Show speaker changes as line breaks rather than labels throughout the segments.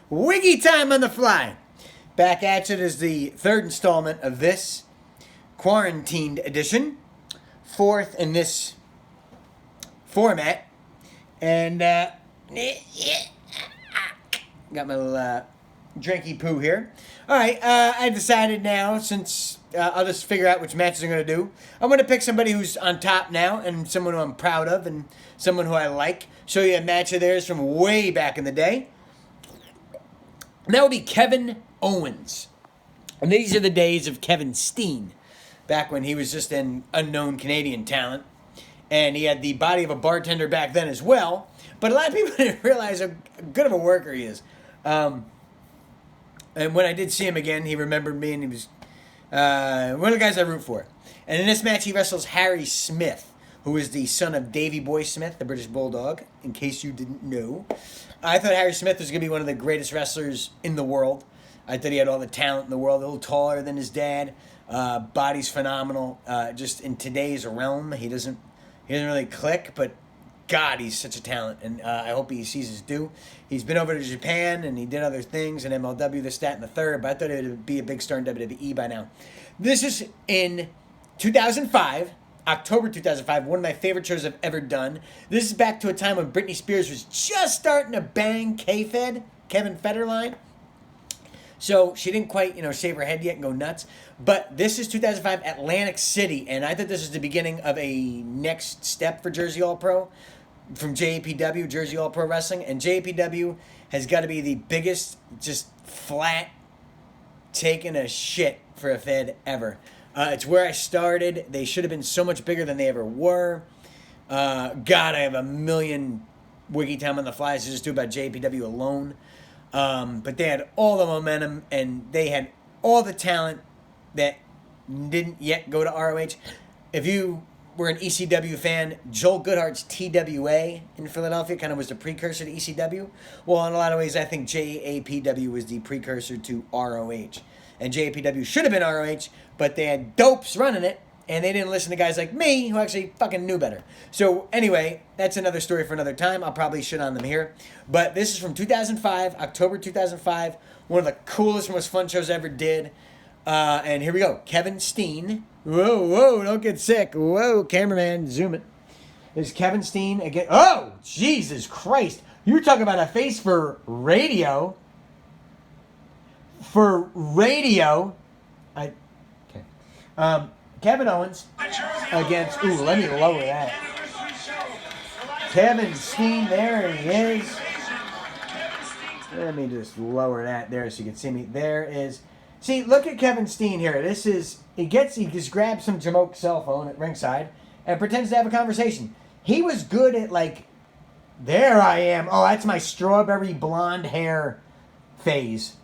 Wiggy time on the fly. Back at it is the third installment of this quarantined edition. Fourth in this format. And, got my little drinky poo here. Alright, I decided now, since I'll just figure out which matches I'm going to do. I'm going to pick somebody who's on top now, and someone who I'm proud of, and someone who I like. Show you a match of theirs from way back in the day. And that would be Kevin Owens. And these are the days of Kevin Steen, back when he was just an unknown Canadian talent. And he had the body of a bartender back then as well. But a lot of people didn't realize how good of a worker he is. And when I did see him again, he remembered me, and he was one of the guys I root for. And in this match, he wrestles Harry Smith, who is the son of Davy Boy Smith, the British Bulldog, in case you didn't know. I thought Harry Smith was going to be one of the greatest wrestlers in the world. I thought he had all the talent in the world, a little taller than his dad. Body's phenomenal. Just in today's realm, he doesn't really click, but God, he's such a talent, and I hope he sees his due. He's been over to Japan, and he did other things in MLW, this, that, and the third, but I thought it would be a big star in WWE by now. This is in 2005, October 2005, one of my favorite shows I've ever done. This is back to a time when Britney Spears was just starting to bang K-Fed, Kevin Federline. So she didn't quite, shave her head yet and go nuts. But this is 2005, Atlantic City, and I thought this was the beginning of a next step for Jersey All Pro from JAPW, Jersey All Pro Wrestling. And JAPW has got to be the biggest, just flat, taking a shit for a Fed ever. It's where I started. They should have been so much bigger than they ever were. God, I have a million wiki time on the flies to just do about JAPW alone. But they had all the momentum, and they had all the talent that didn't yet go to ROH. If you were an ECW fan, Joel Goodhart's TWA in Philadelphia kind of was the precursor to ECW. Well, in a lot of ways, I think JAPW was the precursor to ROH. And JAPW should have been ROH, but they had dopes running it, and they didn't listen to guys like me who actually fucking knew better. So anyway, that's another story for another time. I'll probably shit on them here. But this is from 2005, October 2005. One of the coolest, most fun shows I ever did. And here we go. Kevin Steen. Whoa, don't get sick. Whoa, cameraman, zoom it. There's Kevin Steen again. Oh, Jesus Christ. You talk about a face for radio. For radio. Okay. Kevin Owens against, let me lower that. Kevin Steen, there he is. Let me just lower that there so you can see me. There is, see, look at Kevin Steen here. This is, he just grabs some Jamoke cell phone at ringside and pretends to have a conversation. He was good at there I am. Oh, that's my strawberry blonde hair phase.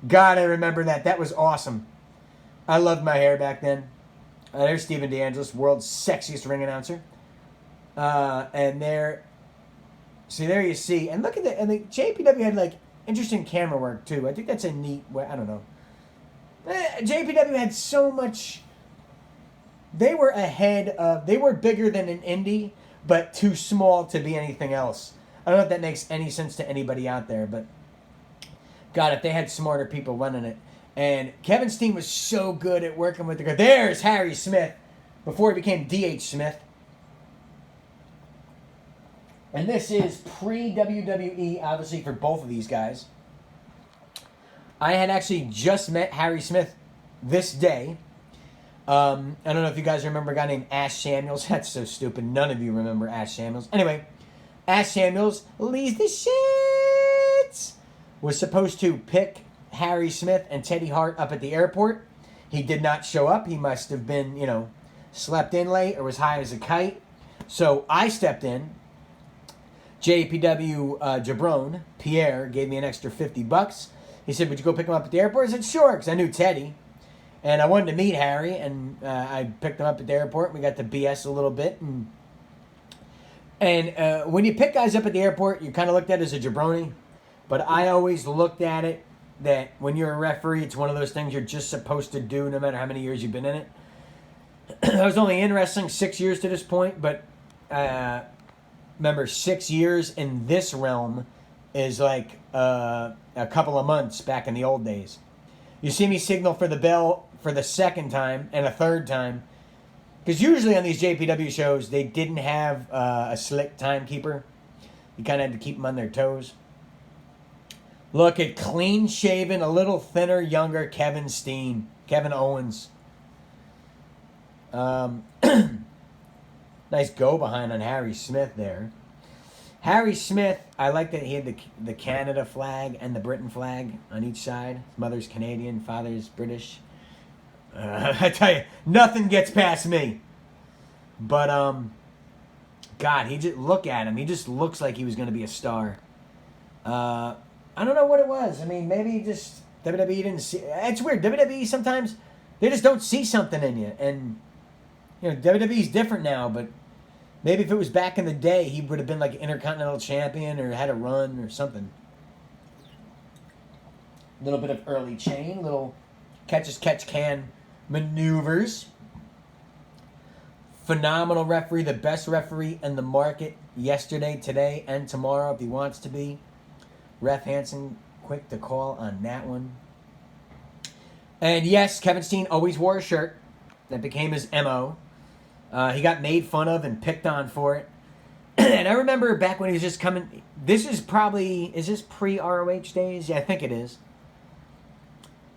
God, I remember that. That was awesome. I loved my hair back then. There's Steven DeAngelis, world's sexiest ring announcer. And there you see. And look at that. And the JPW had, interesting camera work, too. I think that's a neat way. I don't know. JPW had so much. They were they were bigger than an indie, but too small to be anything else. I don't know if that makes any sense to anybody out there, but God, if they had smarter people running it. And Kevin Steen was so good at working with the guy. There's Harry Smith before he became D.H. Smith. And this is pre-WWE, obviously, for both of these guys. I had actually just met Harry Smith this day. I don't know if you guys remember a guy named Ash Samuels. That's so stupid. None of you remember Ash Samuels. Anyway, Ash Samuels leaves the shits. Was supposed to pick Harry Smith and Teddy Hart up at the airport. He did not show up. He must have been, slept in late or was high as a kite. So I stepped in. JPW Jabron, Pierre, gave me an extra $50. He said, would you go pick him up at the airport? I said, sure, because I knew Teddy. And I wanted to meet Harry, and I picked him up at the airport. We got to BS a little bit. And when you pick guys up at the airport, you're kind of looked at as a jabroni. But I always looked at it that when you're a referee, it's one of those things you're just supposed to do no matter how many years you've been in it. I was only in wrestling 6 years to this point, but remember, 6 years in this realm is like a couple of months back in the old days. You see me signal for the bell for the second time and a third time. Because usually on these JPW shows, they didn't have a slick timekeeper. You kind of had to keep them on their toes. Look at clean-shaven, a little thinner, younger Kevin Owens. Nice go behind on Harry Smith there. Harry Smith, I like that he had the Canada flag and the Britain flag on each side. His mother's Canadian, father's British. I tell you, nothing gets past me. But, God, look at him. He just looks like he was going to be a star. I don't know what it was. I mean, maybe just WWE didn't see. It's weird. WWE sometimes, they just don't see something in you. And, WWE's different now, but maybe if it was back in the day, he would have been like Intercontinental Champion or had a run or something. A little bit of early chain, little catch-as-catch-can maneuvers. Phenomenal referee, the best referee in the market yesterday, today, and tomorrow if he wants to be. Ref Hansen, quick to call on that one. And yes, Kevin Steen always wore a shirt. That became his MO. He got made fun of and picked on for it. And I remember back when he was just coming. Is this pre-ROH days? Yeah, I think it is.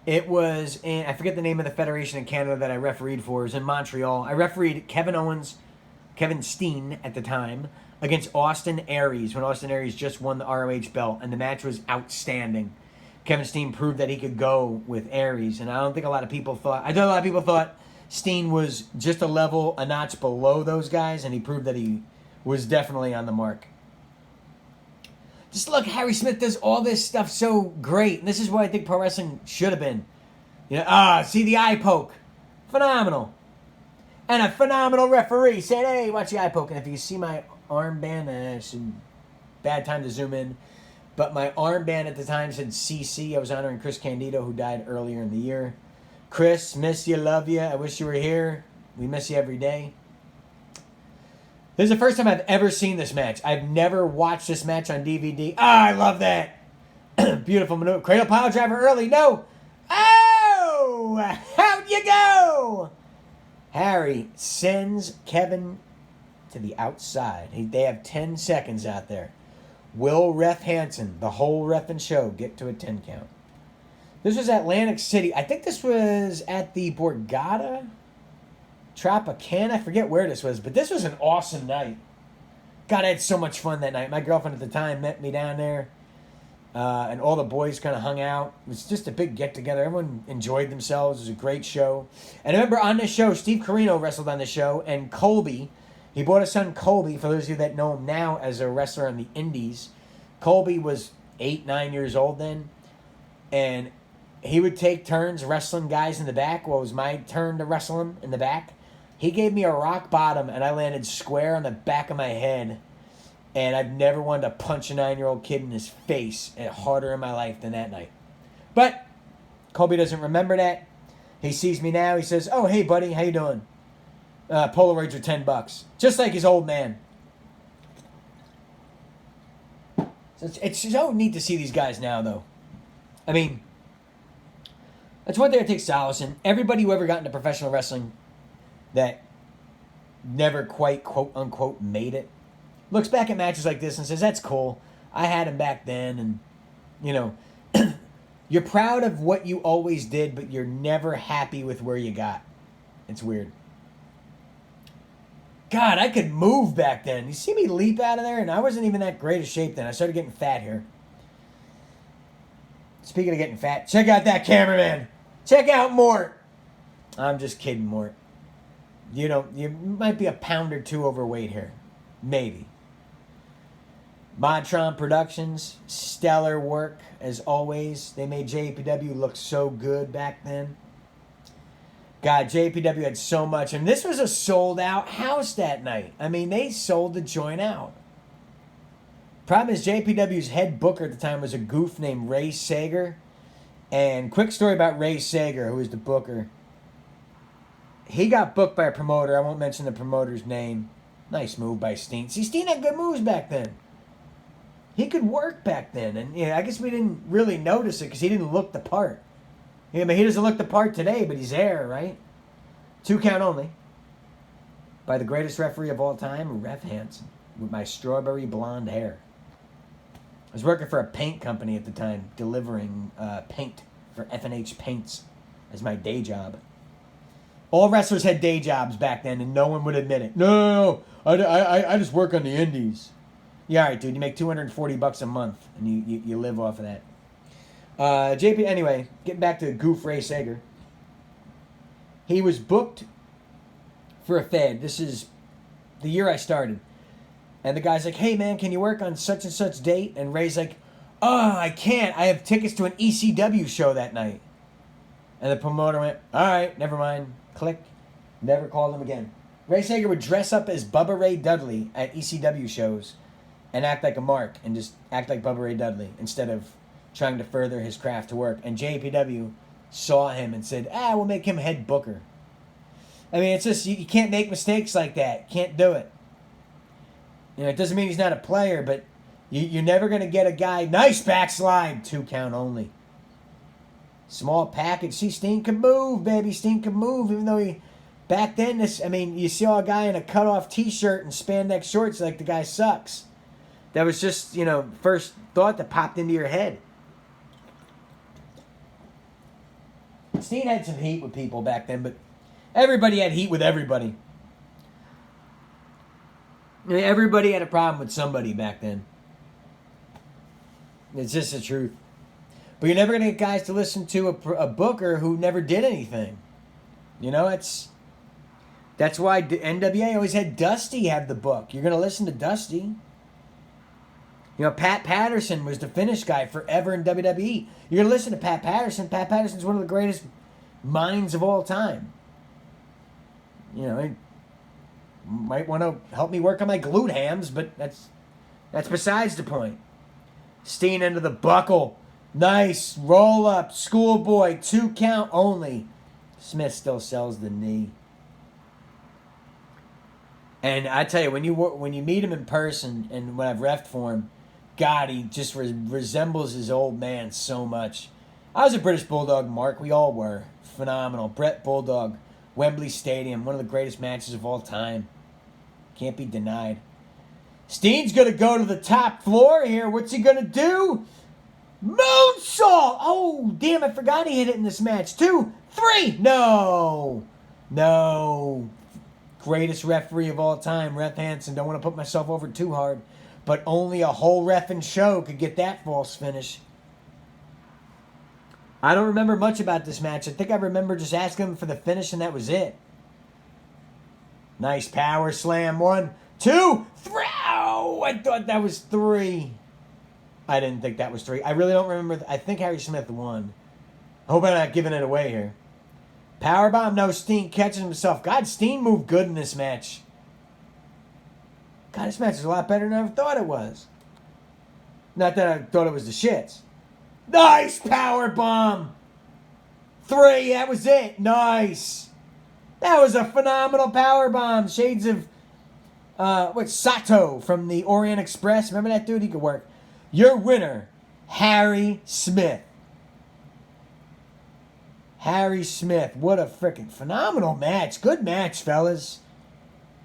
It was in, I forget the name of the federation in Canada that I refereed for. It was in Montreal. I refereed Kevin Steen at the time, against Austin Aries when Austin Aries just won the ROH belt, and the match was outstanding. Kevin Steen proved that he could go with Aries, and I don't think a lot of people thought. I know a lot of people thought Steen was just a notch below those guys, and he proved that he was definitely on the mark. Just look, Harry Smith does all this stuff so great, and this is what I think pro wrestling should have been. See the eye poke. Phenomenal. And a phenomenal referee said, hey, watch the eye poke. And if you see my armband, it's a bad time to zoom in, but my armband at the time said CC. I was honoring Chris Candido, who died earlier in the year. Chris, miss you, love you. I wish you were here. We miss you every day. This is the first time I've ever seen this match. I've never watched this match on DVD. I love that. Beautiful maneuver. Cradle pile driver early. No. Oh! Out you go! Harry sends Kevin to the outside. They have 10 seconds out there. Will Ref Hansen, the whole reffing show, get to a 10 count? This was Atlantic City. I think this was at the Borgata Tropicana. I forget where this was, but this was an awesome night. God, I had so much fun that night. My girlfriend at the time met me down there, and all the boys kind of hung out. It was just a big get-together. Everyone enjoyed themselves. It was a great show. And I remember on this show, Steve Carino wrestled on the show, and Colby, he brought his son Colby, for those of you that know him now as a wrestler on the Indies. Colby was 8, 9 years old then, and he would take turns wrestling guys in the back. Well, it was my turn to wrestle him in the back. He gave me a rock bottom, and I landed square on the back of my head. And I've never wanted to punch a 9-year-old kid in his face harder in my life than that night. But Colby doesn't remember that. He sees me now. He says, oh, hey, buddy, how you doing? Polaroids are $10. Just like his old man. So it's so neat to see these guys now, though. I mean, that's one thing I take solace in. Everybody who ever got into professional wrestling that never quite, quote-unquote, made it, looks back at matches like this and says, that's cool. I had him back then, and, you're proud of what you always did, but you're never happy with where you got. It's weird. God, I could move back then. You see me leap out of there, and I wasn't even that great a shape then. I started getting fat here. Speaking of getting fat, check out that cameraman. Check out Mort. I'm just kidding, Mort. You might be a pound or two overweight here. Maybe. Modtron Productions, stellar work as always. They made JAPW look so good back then. God, JAPW had so much. And this was a sold-out house that night. I mean, they sold the joint out. Problem is, JAPW's head booker at the time was a goof named Ray Sager. And quick story about Ray Sager, who was the booker. He got booked by a promoter. I won't mention the promoter's name. Nice move by Steen. See, Steen had good moves back then. He could work back then, and I guess we didn't really notice it because he didn't look the part. I mean, he doesn't look the part today, but he's there, right? 2 count only. By the greatest referee of all time, Ref Hansen, with my strawberry blonde hair. I was working for a paint company at the time, delivering paint for F&H Paints as my day job. All wrestlers had day jobs back then, and no one would admit it. No, I just work on the indies. Yeah, all right, dude. You make $240 a month, and you live off of that. JP. Anyway, getting back to Goof Ray Sager. He was booked for a Fed. This is the year I started, and the guy's like, "Hey, man, can you work on such and such date?" And Ray's like, "Oh, I can't. I have tickets to an ECW show that night." And the promoter went, "All right, never mind." Click. Never called him again. Ray Sager would dress up as Bubba Ray Dudley at ECW shows and act like a mark and just act like Bubba Ray Dudley instead of trying to further his craft to work. And JAPW saw him and said, we'll make him head booker. I mean, it's just, you can't make mistakes like that. Can't do it. It doesn't mean he's not a player, but you're never going to get a guy, nice backslide, 2 count only. Small package. See, Steen can move, baby. Steen can move, even though he... Back then, you saw a guy in a cut-off T-shirt and spandex shorts like the guy sucks. That was just, first thought that popped into your head. Steen had some heat with people back then, but everybody had heat with everybody. Everybody had a problem with somebody back then. It's just the truth. But you're never going to get guys to listen to a booker who never did anything. That's why NWA always had Dusty have the book. You're going to listen to Dusty. Pat Patterson was the finish guy forever in WWE. You're going to listen to Pat Patterson. Pat Patterson's one of the greatest minds of all time. He might want to help me work on my glute hams, but that's besides the point. Steen into the buckle. Nice. Roll up. Schoolboy. 2 count only. Smith still sells the knee. And I tell you, when you meet him in person and when I've refed for him, God, he just resembles his old man so much. I was a British Bulldog, Mark. We all were. Phenomenal. Brett Bulldog, Wembley Stadium, one of the greatest matches of all time. Can't be denied. Steen's going to go to the top floor here. What's he going to do? Moonsault! Oh, damn, I forgot he hit it in this match. 2, 3. No. Greatest referee of all time, Ref Hansen. Don't want to put myself over too hard, but only a whole reffing show could get that false finish. I don't remember much about this match. I think I remember just asking him for the finish, and that was it. Nice power slam. 1, 2, 3. Oh, I thought that was 3. I didn't think that was 3. I really don't remember. I think Harry Smith won. I hope I'm not giving it away here. Powerbomb, no, Steen catches himself. God, Steen moved good in this match. God, this match is a lot better than I ever thought it was. Not that I thought it was the shits. Nice powerbomb. 3, that was it. Nice. That was a phenomenal powerbomb. Shades of, Sato from the Orient Express. Remember that dude? He could work. Your winner, Harry Smith. Harry Smith. What a freaking phenomenal match. Good match, fellas.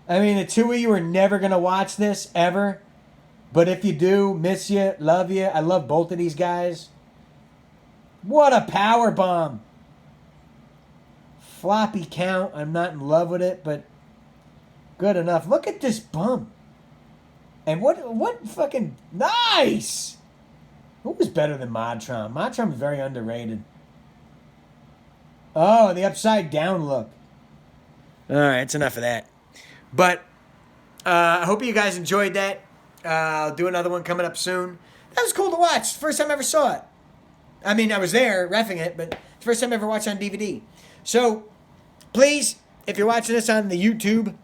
I mean, the two of you are never going to watch this, ever. But if you do, miss you, love you. I love both of these guys. What a power bomb. Floppy count. I'm not in love with it, but good enough. Look at this bump. And what fucking... Nice! Who was better than Modtron? Modtron was very underrated. Oh, the upside down look. All right, that's enough of that. But I hope you guys enjoyed that. I'll do another one coming up soon. That was cool to watch. First time I ever saw it. I mean, I was there reffing it, but first time I ever watched it on DVD. So, please, if you're watching this on the YouTube,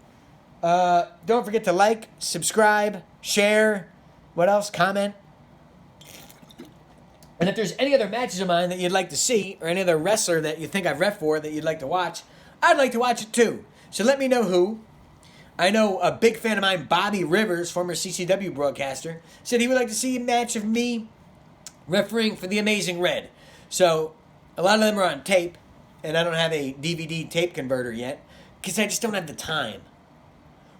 don't forget to like, subscribe, share, what else? Comment. And if there's any other matches of mine that you'd like to see, or any other wrestler that you think I've ref for that you'd like to watch, I'd like to watch it too. So let me know who. I know a big fan of mine, Bobby Rivers, former CCW broadcaster, said he would like to see a match of me refereeing for the Amazing Red. So a lot of them are on tape, and I don't have a DVD tape converter yet because I just don't have the time.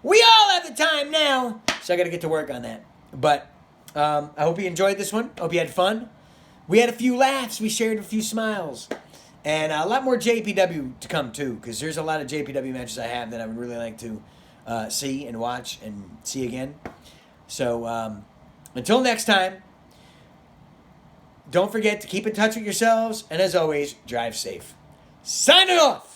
We all have the time now, so I got to get to work on that. But I hope you enjoyed this one. Hope you had fun. We had a few laughs. We shared a few smiles. And a lot more JPW to come, too, because there's a lot of JPW matches I have that I would really like to see and watch and see again. So until next time, don't forget to keep in touch with yourselves. And as always, drive safe. Signing off!